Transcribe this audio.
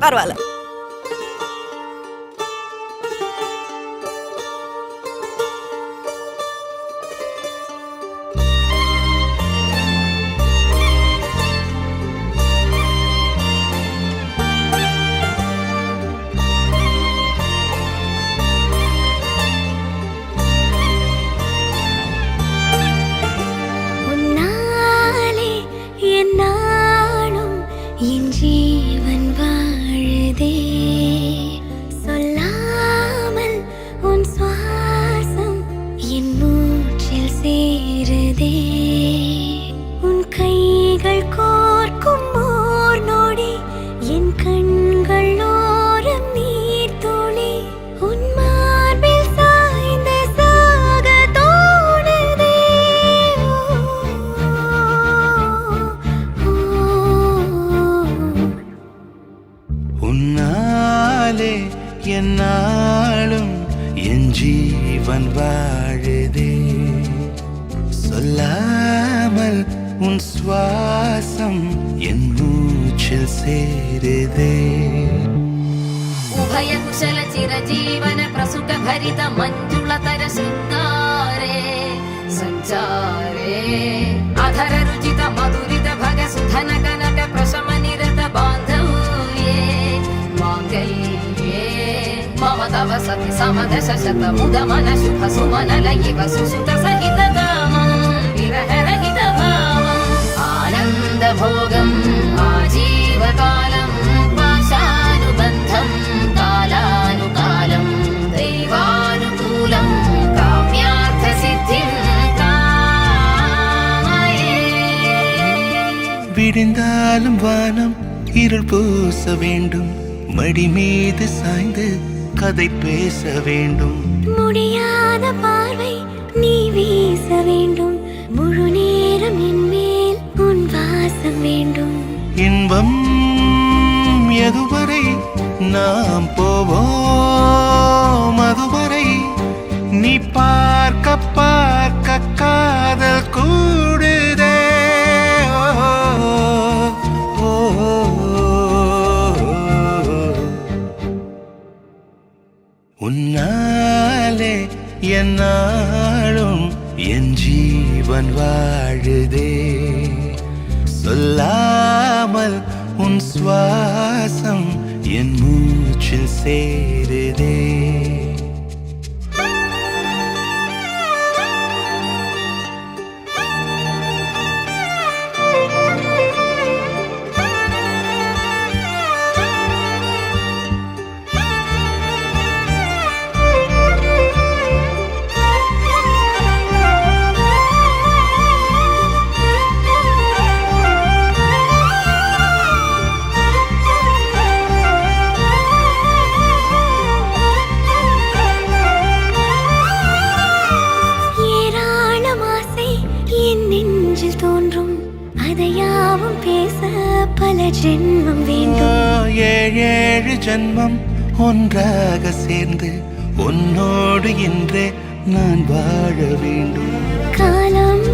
பரவாயில்ல. உன்னாலே என்னாலும் என் ஜீவன் வாழுதே, சொல்லாமல் உன் சுவாசம் என் மூச்சில் சேருதே. உபய குஷல சிரஜீவன பிரசுக பரித மஞ்சுளதர சிங்காரே சஞ்சாரே அதர ருச்சித மதுரித भग सुधन कनक प्रशम निरत बांधव्ये मांगल्ये मम तव सति समदश शत मुद मन शुभ सुमन लयिव सुसुत सहित गामं विरह रहित भावं आनंद भोगं आजीवकालं पाशानुबन्धं कालानुकालं दैवानुकूलं काम्यार्थ सिद्धिं விடிந்தாலும் வானம் இருள் பூச வேண்டும், மடி மீது சாய்ந்து கதை பேச வேண்டும், முடியாத பார்வை நீ வீச வேண்டும், முழு நேரம் என் மேல் உன் வாசம் வேண்டும். இன்பம் எதுவரை நாம் போவோம் அதுவரை நீ பார்க்க பார்க்க காதல் கூடுதே. உன்னாலே என்னாலும் என் ஜீவன் வாழுதே, சொல்லாமல் உன் சுவாசம் என் மூச்சில் சேருதே. தோன்றும் அதையாவும் பேச பல ஜென்மம் வேண்டும். ஏழு ஜென்மம் ஒன்றாக சேர்ந்து உன்னோடு இன்றே நான் வாழ வேண்டும். காலம்